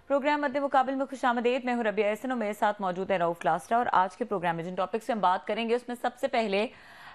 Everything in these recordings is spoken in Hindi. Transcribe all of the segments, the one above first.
प्रोग्राम मद्दे मुकाबिल में खुशामदीद। मैं हूं रबिया एहसन और मेरे साथ मौजूद है रऊफ लास्टा। और आज के प्रोग्राम में जिन टॉपिक से हम बात करेंगे उसमें सबसे पहले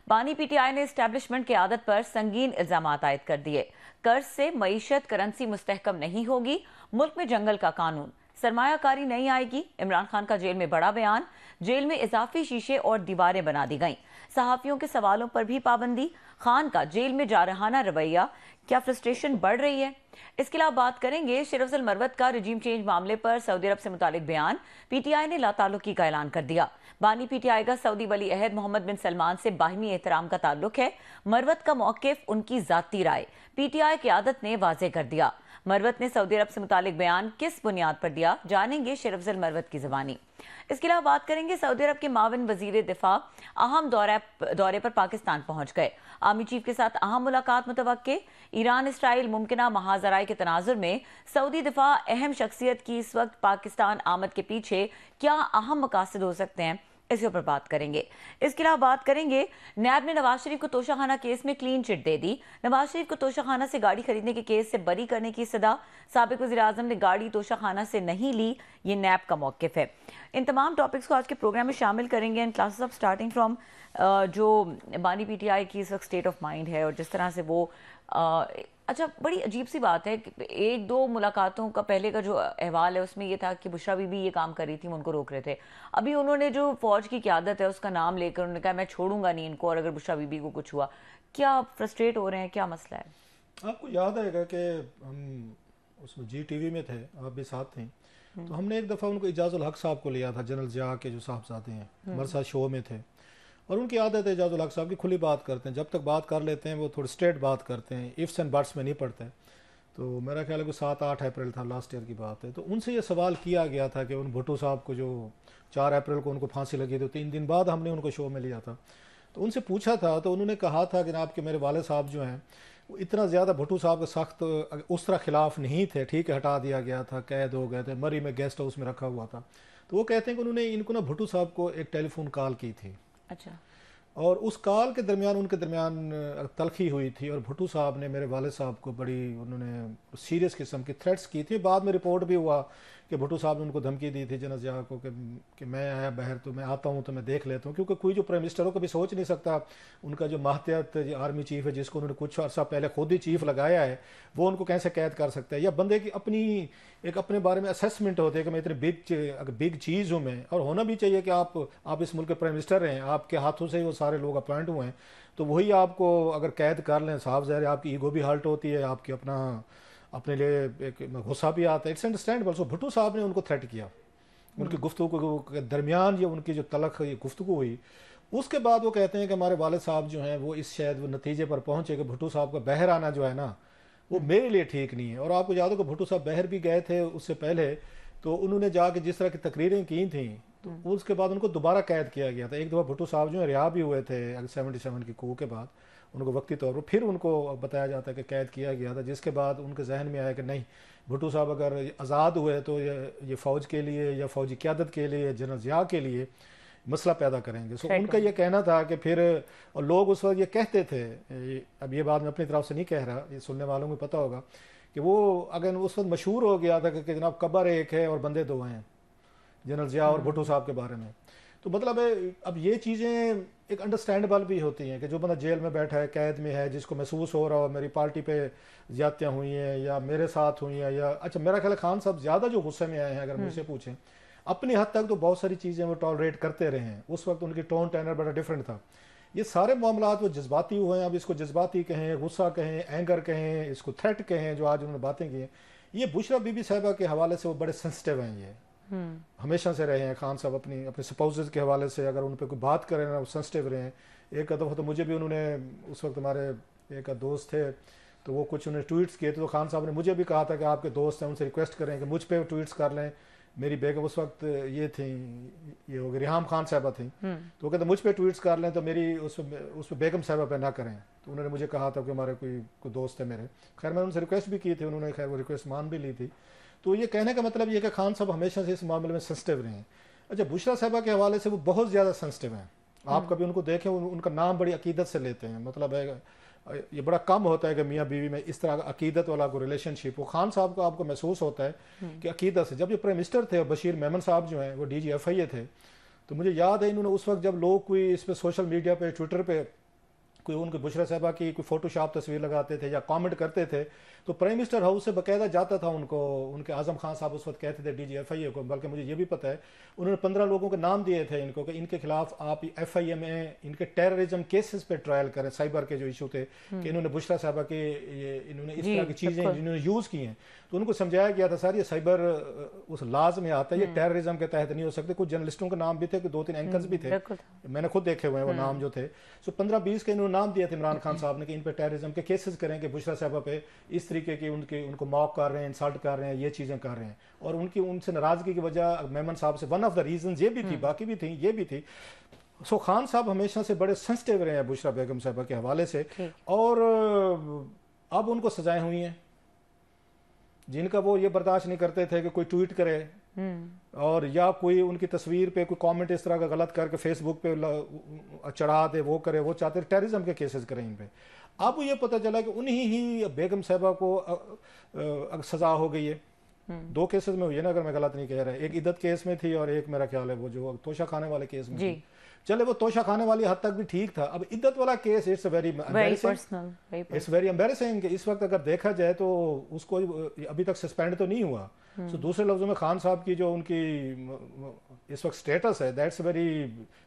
बानी पीटीआई ने एस्टैब्लिशमेंट की आदत पर संगीन इल्जाम आयद कर दिए। कर्ज से मईशत करेंसी मुस्तहकम नहीं होगी, मुल्क में जंगल का कानून, सरमायाकारी नहीं आएगी। इमरान खान का जेल में बड़ा बयान, जेल में इजाफी शीशे और दीवारें बना दी गईं। सहाफियों के सवालों पर भी पाबंदी। खान का जेल में जारहाना रवैया, क्या फ्रस्ट्रेशन बढ़ रही है? इसके अलावा बात करेंगे शरफजल मरवत का रिजीम चेंज मामले पर सऊदी अरब से मुतालिक बयान। पीटीआई ने लाताल्लुकी का ऐलान कर दिया। बानी पीटीआई का सऊदी वली अहद मोहम्मद बिन सलमान से बाहिमी एहतराम का ताल्लुक है। मरवत का मौकिफ उनकी जाती राय, पीटीआई क़यादत ने वाजे कर दिया। मरवत ने सऊदी अरब से मुतालिक बयान किस बुनियाद पर दिया, जानेंगे शरफजल मरवत की ज़बानी। इसके अलावा बात करेंगे सऊदी अरब के मावन वजीर दिफा अहम दौरे पर पाकिस्तान पहुंच गए। आर्मी चीफ के साथ अहम मुलाकात मुतवक्के। ईरान इसराइल मुमकिना महाजराए के तनाजुर में सऊदी दिफा अहम शख्सियत की इस वक्त पाकिस्तान आमद के पीछे क्या अहम मकासद हो सकते हैं, इसके ऊपर बात करेंगे। इसके अलावा बात करेंगे नैब ने नवाज शरीफ को तोशाखाना केस में क्लीन चिट दे दी। नवाज शरीफ को तोशाखाना से गाड़ी खरीदने के केस से बरी करने की सदा। साबिक वज़ीर आज़म ने गाड़ी तोशाखाना से नहीं ली, ये नैब का मौक़िफ़ है। इन तमाम टॉपिक्स को आज के प्रोग्राम में शामिल करेंगे and classes of starting from जो बानी पीटीआई की इस वक्त स्टेट ऑफ माइंड है और जिस तरह से वो अच्छा, बड़ी अजीब सी बात है। एक दो मुलाकातों का पहले का जो अहवाल है उसमें ये था कि बुशरा बीबी ये काम कर रही थी, उनको रोक रहे थे। अभी उन्होंने जो फौज की क़यादत है उसका नाम लेकर उन्होंने कहा मैं छोड़ूंगा नहीं इनको, और अगर बुशरा बीबी को कुछ हुआ, क्या आप फ्रस्ट्रेट हो रहे हैं, क्या मसला है? आपको याद आएगा कि हम उसमें जी टीवी में थे, आप भी साथ थे, तो हमने एक दफ़ा उनको इजाज़ुल हक साहब को लिया था, जनरल जिया के जो साहबजादे हैं, हमारे साथ शो में थे। और उनकी आदत है इजाज़ुल हक साहब की, खुली बात करते हैं, जब तक बात कर लेते हैं वो थोड़ी स्ट्रेट बात करते हैं, इफ्स एंड बट्स में नहीं पड़ते। तो मेरा ख्याल है कि 7-8 अप्रैल था, लास्ट ईयर की बात है। तो उनसे ये सवाल किया गया था कि उन भुट्टो साहब को जो 4 अप्रैल को उनको फांसी लगी, तो 3 दिन बाद हमने उनको शो में लिया था। तो उनसे पूछा था तो उन्होंने कहा था कि जनाब के मेरे वाले साहब जो हैं वो इतना ज़्यादा भुट्टो साहब के सख्त उस तरह खिलाफ नहीं थे, ठीक है, हटा दिया गया था, कैद हो गए थे, मरी में गेस्ट हाउस में रखा हुआ था। तो वो कहते हैं कि उन्होंने इनको ना भुट्टो साहब को एक टेलीफोन कॉल की थी। अच्छा। और उस कॉल के दरमियान उनके दरमियान तलखी हुई थी और भुट्टो साहब ने मेरे वाले साहब को बड़ी उन्होंने सीरियस किस्म की थ्रेट्स की थी। बाद में रिपोर्ट भी हुआ कि भुट्टो साहब ने उनको धमकी दी थी जनरल जिया को कि मैं आया बाहर तो मैं आता हूँ तो मैं देख लेता हूँ, क्योंकि कोई जो प्राइम मिनिस्टर हो कभी सोच नहीं सकता उनका जो माहतियत आर्मी चीफ है जिसको उन्होंने कुछ अर्सा पहले खुद ही चीफ लगाया है वो उनको कैसे कैद कर सकता है। या बंदे की अपनी एक अपने बारे में असेसमेंट होती है कि मैं इतनी बिग चीज़ हूँ मैं, और होना भी चाहिए कि आप इस मुल्क के प्राइम मिनिस्टर हैं, आपके हाथों से ही वो सारे लोग अपॉइंट हुए हैं, तो वही आपको अगर कैद कर लें साहब ज़ाहिर आपकी ईगो भी हर्ट होती है, आपकी अपने लिए एक गुस्सा भी आता है। It's understandable. सो भुट्टो साहब ने उनको थ्रेट किया, उनकी गुफ्तगू के दरमियान ये उनकी जो तलख ये गुफ्तगू हुई, उसके बाद वो कहते हैं कि हमारे वाले साहब जो हैं वो इस शायद वो नतीजे पर पहुँचे कि भुट्टो साहब का बाहर आना जो है ना वो मेरे लिए ठीक नहीं है। और आपको याद हो कि भुट्टो साहब बाहर भी गए थे उससे पहले, तो उन्होंने जाके जिस तरह की तकरीरें की थी तो उसके बाद उनको दोबारा कैद किया गया था। एक दफ़ा भुट्टो साहब जो है रिहा भी हुए थे 77 की coup के बाद, उनको वक्ती तौर पर फिर उनको बताया जाता है कि कैद किया गया था, जिसके बाद उनके जहन में आया कि नहीं भुट्टो साहब अगर आज़ाद हुए तो ये फ़ौज के लिए या फ़ौजी क़यादत के लिए जनरल जिया के लिए मसला पैदा करेंगे। सो उनका ये कहना था कि फिर, और लोग उस वक्त ये कहते थे, अब ये बात मैं अपनी तरफ से नहीं कह रहा, ये सुनने वालों को पता होगा कि वो अगर उस वक्त मशहूर हो गया था कि जनाब कब्र एक है और बंदे दो हैं, जनरल जिया और भुट्टो साहब के बारे में। तो मतलब है अब ये चीज़ें एक अंडरस्टैंडेबल भी होती हैं कि जो बंदा जेल में बैठा है, कैद में है, जिसको महसूस हो रहा हो मेरी पार्टी पे ज़्यादतियाँ हुई हैं या मेरे साथ हुई हैं, या अच्छा मेरा ख्याल खान साहब ज़्यादा जो गुस्से में आए हैं अगर मुझसे पूछें, अपनी हद तक तो बहुत सारी चीज़ें वो टॉलरेट करते रहे हैं, उस वक्त उनकी टोन टेनर बड़ा डिफरेंट था। ये सारे मामलात वो जज्बाती हुए हैं, अब इसको जज्बाती कहें, गुस्सा कहें, एंगर कहें, इसको थ्रेट कहें, जो आज उन्होंने बातें की हैं, ये बुशरा बीबी साहिबा के हवाले से वो बड़े सेंसिटिव हैं। ये हमेशा से रहे हैं खान साहब, अपने स्पाउसेस के हवाले से अगर उन पर कोई बात करें ना वो सेंसिटिव रहे हैं। एक दफ़ा तो मुझे भी उन्होंने, उस वक्त हमारे एक दोस्त थे तो वो कुछ उन्होंने ट्वीट्स किए थे, तो खान साहब ने मुझे भी कहा था कि आपके दोस्त हैं उनसे रिक्वेस्ट करें कि मुझ पर ट्वीट्स कर लें। मेरी बेगम उस वक्त ये थी, ये हो गई रिहाम खान साहबा थी, तो वो कहते मुझ पर ट्वीट्स कर लें तो मेरी उस पर बेगम साहबा पे ना करें। तो उन्होंने मुझे कहा था कि हमारे कोई दोस्त है मेरे, खैर मैंने उनसे रिक्वेस्ट भी की थी, उन्होंने खैर वो रिक्वेस्ट मान भी ली थी। तो ये कहने का मतलब ये कि खान साहब हमेशा से इस मामले में सेंसिटिव रहे हैं। अच्छा, बुशरा साहबा के हवाले से वो बहुत ज़्यादा सेंसिटिव हैं। आप कभी उनको देखें, उनका नाम बड़ी अकीदत से लेते हैं, मतलब है ये बड़ा कम होता है कि मियाँ बीवी में इस तरह का अकीदत वाला कोई रिलेशनशिप हो। खान साहब को आपको महसूस होता है कि अकीदत से, जब ये प्राइम मिनिस्टर थे और बशीर मेमन साहब जो हैं वो DGFIA थे, तो मुझे याद है इन्होंने उस वक्त जब लोग कोई इस पर सोशल मीडिया पे ट्विटर पे कोई उनके बुशरा साहबा की कोई फोटोशॉप तस्वीर लगाते थे या कमेंट करते थे, तो प्राइम मिनिस्टर हाउस से बाकायदा जाता था उनको, उनके आजम खान साहब उस वक्त कहते थे DGFIA को, बल्कि मुझे ये भी पता है उन्होंने 15 लोगों के नाम दिए थे इनको कि इनके खिलाफ आप FIA में इनके टेररिज्म केसेस पे ट्रायल करें, साइबर के जो इशू थे कि इन्होंने बुशरा साहबा के इन्होंने इस तरह की चीज़ें इन्होंने यूज़ की हैं, तो उनको समझाया गया था सर ये साइबर उस लाज में आता है, ये टेररिज्म के तहत नहीं हो सकते। कुछ जर्नलिस्टों के नाम भी थे, 2-3 एंकर्स भी थे, मैंने खुद देखे हुए हैं वो नाम जो थे। सो 15-20 के इन्होंने नाम दिए थे इमरान खान साहब ने कि इन पे टेररिज्म के केसेस करें कि बुशरा साहबा पे इस तरीके की उनको मॉक कर रहे हैं, इंसल्ट कर रहे हैं, ये चीज़ें कर रहे हैं। और उनकी उनसे नाराज़गी की वजह मेमन साहब से वन ऑफ द रीजन ये भी थी, बाकी भी थी, ये भी थी। सो खान साहब हमेशा से बड़े सेंसिटिव रहे हैं बुशरा बेगम साहबा के हवाले से, और अब उनको सजाएं हुई हैं जिनका वो ये बर्दाश्त नहीं करते थे कि कोई ट्वीट करे और या कोई उनकी तस्वीर पे कोई कमेंट इस तरह का गलत करके फेसबुक पे चढ़ा दे, वो करे, वो चाहते टेररिज्म के केसेस करें इन पे। अब ये पता चला कि उन्हीं ही बेगम साहबा को सजा हो गई है। 2 केसेस में हुई है ना, अगर मैं गलत नहीं कह रहा, एक इद्दत केस में थी और एक मेरा ख्याल है वो जो तोशा खाने वाले केस में थी। चले वो तोशा खाने वाली हद तक भी ठीक था, अब इद्दत वाला केस इट्स वेरी एम्बैरेसिंग। इस वक्त अगर देखा जाए तो उसको अभी तक सस्पेंड तो नहीं हुआ। सो दूसरे लफ्जों में खान साहब की जो उनकी इस वक्त स्टेटस है दैट्स वेरी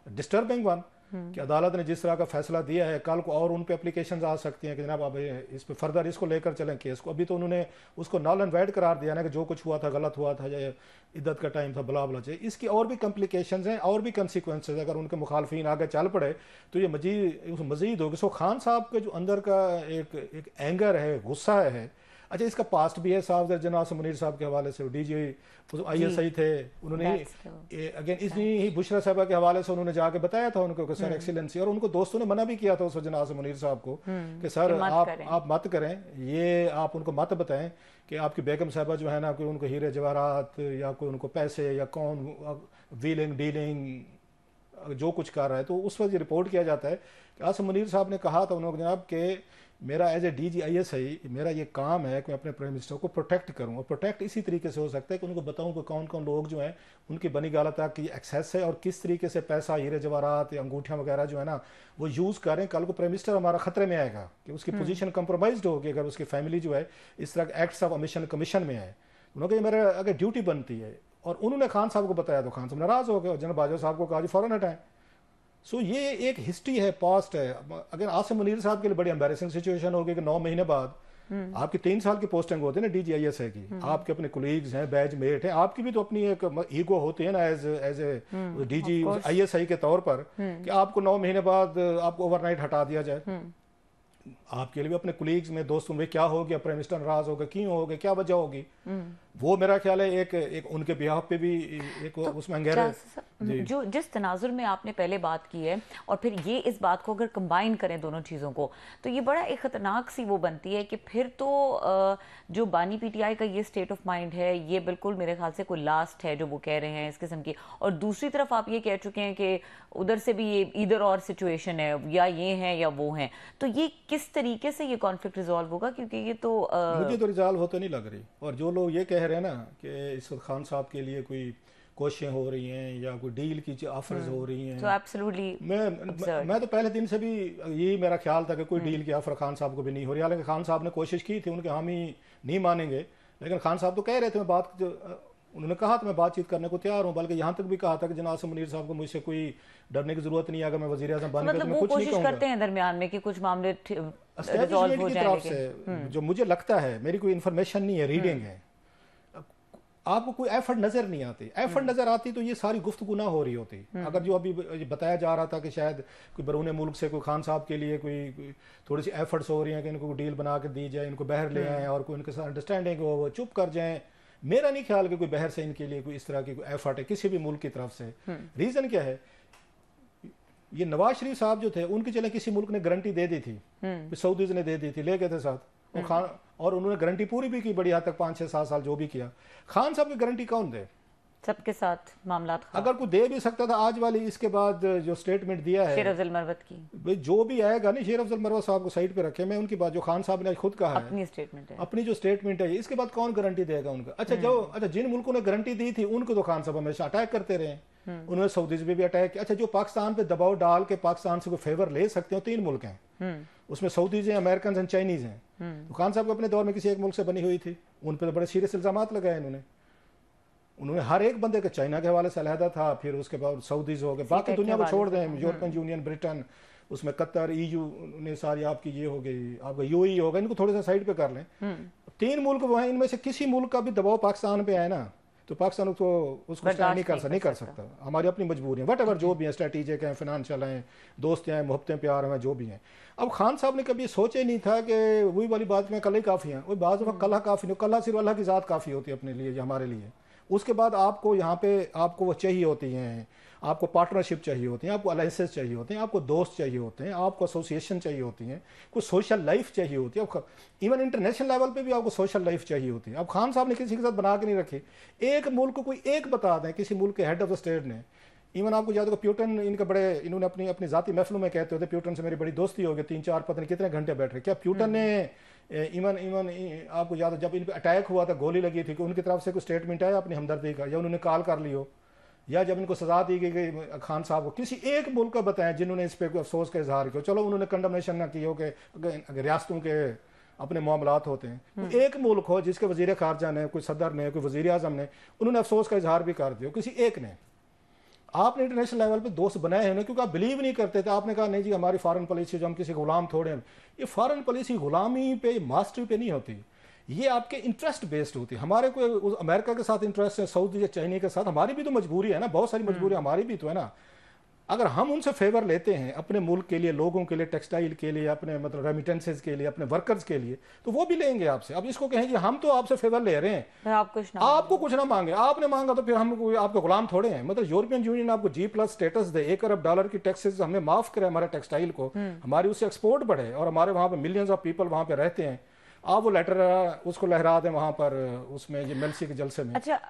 डिस्टर्बिंग वन, कि अदालत ने जिस तरह का फैसला दिया है, कल को और उन पे एप्लीकेशंस आ सकती हैं कि जनाब अब इस पे फर्दर इसको लेकर चलें केस को। अभी तो उन्होंने उसको नल एंड वैड करार दिया ना कि जो कुछ हुआ था गलत हुआ था, या इद्दत का टाइम था, बला बला चाहिए। इसकी और भी कम्प्लिकेशंस हैं और भी कंसिक्वेंसेस, अगर उनके मुखालफिन आगे चल पड़े तो ये मजीद होगी। सो खान साहब के जो अंदर का एक एंगर है, गुस्सा है। अच्छा, इसका पास्ट भी है साहब, जनाब मुनीर साहब के हवाले से DG ISI थे, उन्होंने अगेन इसी ही बुशरा साहबा के हवाले से उन्होंने जाके बताया था उनको कि सर एक्सीलेंसी, और उनको दोस्तों ने मना भी किया था उस जनाब मुनीर साहब को कि सर आप मत करें, ये आप उनको मत बताएं कि आपकी बेगम साहबा जो है ना, कोई उनको हीरे जवाहरात या कोई उनको पैसे या कौन व्हीलिंग डीलिंग जो कुछ कर रहा है। तो उस वक्त रिपोर्ट किया जाता है कि आसिम मुनीर साहब ने कहा था उन्होंने जनाब कि मेरा एज ए DG ISI मेरा ये काम है कि मैं अपने प्राइम मिनिस्टर को प्रोटेक्ट करूं, और प्रोटेक्ट इसी तरीके से हो सकता है कि उनको बताऊं कि कौन कौन लोग जो हैं उनकी बनी गालत की एक्सेस है और किस तरीके से पैसा, हीरे जवाहरात या अंगूठियां वगैरह जो है ना वो यूज़ करें। कल को प्राइम मिनिस्टर हमारा खतरे में आएगा कि उसकी पोजीशन कंप्रोमाइज्ड होगी अगर उसकी फैमिली जो है इस तरह के एक्ट्स ऑफ ओमिशन कमीशन में है। उन्होंने मेरा अगर ड्यूटी बनती है, और उन्होंने खान साहब को बताया तो खान साहब नाराज़ हो गए और जनरल बाजवा साहब को कहा जी फ़ौरन हटाएं। सो ये एक हिस्ट्री है, पास्ट है। अगर आसिम मुनीर साहब के लिए बड़ी एम्बैरेसिंग सिचुएशन होगी कि 9 महीने बाद आपकी 3 साल की पोस्टिंग होती है ना DG ISI की, आपके अपने कोलीग्स हैं, बैच मेट हैं, आपकी भी तो अपनी एक ईगो होती है ना एज ए DG ISI के तौर पर, कि आपको 9 महीने बाद आपको ओवरनाइट हटा दिया जाए। आपके लिए भी अपने कुलीग्स में, दोस्तों में क्या हो गया, प्राइम मिनिस्टर नाराज हो गया, क्यों हो गया, क्या वजह होगी, वो मेरा ख्याल है एक उनके बिहाफ पे भी एक तो उसमें अंगेरा जो जिस तनाजुर में आपने पहले बात की है और फिर ये इस बात को अगर कंबाइन करें दोनों चीज़ों को, तो ये बड़ा एक ख़तरनाक सी वो बनती है कि फिर तो जो बानी PTI का ये स्टेट ऑफ माइंड है ये बिल्कुल मेरे ख्याल से कोई लास्ट है जो वो कह रहे हैं इस किस्म की, और दूसरी तरफ आप ये कह चुके हैं कि उधर से भी ये इधर और सिचुएशन है, या ये हैं या वो हैं। तो ये किस तरीके से ये कॉन्फ्लिक्ट रिजॉल्व होगा, क्योंकि ये तो मुझे तो रिजॉल्व होते नहीं लग रही। और जो लोग ये कह रहे हैं ना कि इस वक्त खान साहब के लिए कोई कोशिशें हो रही हैं या कोई डील की ऑफर्स हो रही हैं, तो एब्सोल्युटली मैं तो पहले दिन से भी यही मेरा ख्याल था कि कोई डील की ऑफर खान साहब को भी नहीं हो रही। हालांकि खान साहब ने कोशिश की थी, उनके हामी नहीं मानेंगे, लेकिन खान साहब तो कह रहे थे मैं बात, उन्होंने कहा था मैं बातचीत करने को तैयार हूँ, बल्कि यहाँ तक भी कहा था कि जनाब मुनीर साहब को मुझसे कोई डरने की जरूरत नहीं है, अगर मैं वज़ीर आज़म बन गया तो मैं कुछ नहीं कहूँगा। करते हैं दरमियान में कि कुछ मामले एस्टैब्लिशमेंट की तरफ से जो मुझे लगता है, मेरी कोई इन्फॉर्मेशन नहीं है, रीडिंग है, आपको कोई एफर्ट नजर नहीं आती। एफर्ट नजर आती तो ये सारी गुफ्तगू ना हो रही होती। अगर जो अभी बताया जा रहा था कि शायद कोई बरूने मुल्क से कोई खान साहब के लिए कोई थोड़ी सी एफर्ट्स हो रही हैं कि इनको डील बना के दी जाए, इनको बहर ले आए और कोई इनके साथ अंडरस्टैंडिंग हो, वो चुप कर जाएं, मेरा नहीं ख्याल कि कोई बहर से इनके लिए कोई इस तरह की कोई एफर्ट है किसी भी मुल्क की तरफ से। रीजन क्या है, ये नवाज शरीफ साहब जो थे उनकी चले किसी मुल्क ने गारंटी दे दी थी, सऊदीज ने दे दी थी, ले गए थे साथ, और उन्होंने गारंटी पूरी भी की बड़ी हद तक, 5, 6, 7 साल जो भी किया। खान साहब की गारंटी कौन दे? सबके साथ मामला अगर कोई दे भी सकता था आज वाली, इसके बाद जो स्टेटमेंट दिया है शेर अफजल मरवत की, भाई जो भी आएगा नहीं, शेर अफजल मरवत साहब को साइड पे रखे, मैं उनकी बात जो खान साहब ने आज खुद कहा है अपनी स्टेटमेंट है, अपनी जो स्टेटमेंट है, इसके बाद कौन गारंटी देगा उनका? अच्छा जिन मुल्कों ने गारंटी दी थी उनको तो खान साहब हमेशा अटैक करते रहे, उन्होंने सऊदीज पे भी अटैक किया। अच्छा, जो पाकिस्तान पे दबाव डाल के पाकिस्तान से कोई फेवर ले सकते हो, 3 मुल्क हैं, उसमें सऊदीज हैं, अमेरिकन हैं, चाइनीज हैं। तो खान साहब को अपने दौर में किसी एक मुल्क से बनी हुई थी, उन पर तो बड़े सीरियस इल्जाम लगाए उन्होंने हर एक बंदे के, चाइना के हवाले से अलहदा था, फिर उसके बाद सऊदीज हो गए, बाकी दुनिया को छोड़ दें, यूरोपियन यूनियन, ब्रिटेन, उसमें कतर, EU ने सारी आपकी ये हो गई, आपका UAE होगा, इनको थोड़ा सा साइड पे कर लें। 3 मुल्क वो हैं, इनमें से किसी मुल्क का भी दबाव पाकिस्तान पे आए ना, तो पाकिस्तान उसको स्टैंड नहीं कर सकता। हमारी अपनी मजबूरी है, वट एवर जो भी है, स्ट्रेटेजिक हैं, फाइनेंशियल हैं, दोस्त हैं, मोहब्बतें, प्यार हैं, जो भी हैं। अब खान साहब ने कभी सोचे नहीं था कि वही वाली बात में कल ही काफ़ी है, वही बात कल काफ़ी नहीं, कल सिर्फ अल्लाह की ज़ात काफ़ी होती है अपने लिए, हमारे लिए। उसके बाद आपको यहाँ पे आपको वो चाहिए होती हैं, आपको पार्टनरशिप चाहिए होती है, आपको अलाइंसेस चाहिए होते हैं, आपको दोस्त चाहिए होते हैं, आपको एसोसिएशन चाहिए होती हैं, कुछ सोशल लाइफ चाहिए होती है, इवन इंटरनेशनल लेवल पे भी आपको सोशल लाइफ चाहिए होती है। अब खान साहब ने किसी के साथ बना के नहीं रखी, एक मुल्क को कोई एक बता दें, किसी मुल्क के हेड ऑफ द स्टेट ने, इवन आपको याद होगा प्यूटन, इनका बड़े, इन्होंने अपनी अपनी जाती महफिलों में कहते होते, प्यूटन से मेरी बड़ी दोस्ती हो गई, 3-4 पता नहीं कितने घंटे बैठ रहे। क्या प्यूटन ने इवन आपको याद हो जब इन पर अटैक हुआ था, गोली लगी थी, कि उनकी तरफ से कोई स्टेटमेंट आया अपनी हमदर्दी का, या उन्होंने कॉल कर ली हो, या जब इनको सजा दी गई खान साहब को, किसी एक मुल्क का बताएं जिन्होंने इस पर अफसोस का इजहार किया? चलो उन्होंने कंडमनेशन ना की हो कि रियासतों के अपने मामलात होते हैं, एक मुल्क हो जिसके वजीर खारजा ने, कोई सदर ने, कोई वजीर आजम ने, उन्होंने अफसोस का इजहार भी कर दिया, किसी एक ने। आपने इंटरनेशनल लेवल पे दोस्त बनाए हैं क्योंकि आप बिलीव नहीं करते थे, आपने कहा नहीं जी हमारी फॉरेन पॉलिसी जो हम किसी गुलाम थोड़े हैं। ये फॉरेन पॉलिसी गुलामी पे, मास्टरी पे नहीं होती, ये आपके इंटरेस्ट बेस्ड होती है। हमारे को अमेरिका के साथ इंटरेस्ट है, सऊदी या चाइना के साथ, हमारी भी तो मजबूरी है ना, बहुत सारी मजबूरी हमारी भी तो है ना। अगर हम उनसे फेवर लेते हैं अपने मुल्क के लिए, लोगों के लिए, टेक्सटाइल के लिए, अपने मतलब रेमिटेंसेज के लिए, अपने वर्कर्स के लिए, तो वो भी लेंगे आपसे। अब इसको कहें कि हम तो आपसे फेवर ले रहे हैं, आपको कुछ ना मांगे, आपने मांगा तो फिर हम आपके गुलाम थोड़े हैं। मतलब यूरोपियन यूनियन आपको G+ स्टेटस दे, $1 अरब की टैक्सेस हमें माफ करे हमारे टेक्सटाइल को, हमारी उससे एक्सपोर्ट बढ़े, और हमारे वहाँ पे मिलियंस ऑफ पीपल वहाँ पे रहते हैं, आप वो लेटर उसको लहरा दें वहाँ पर, उसमें ये मेलसी के जलसे में। अच्छा,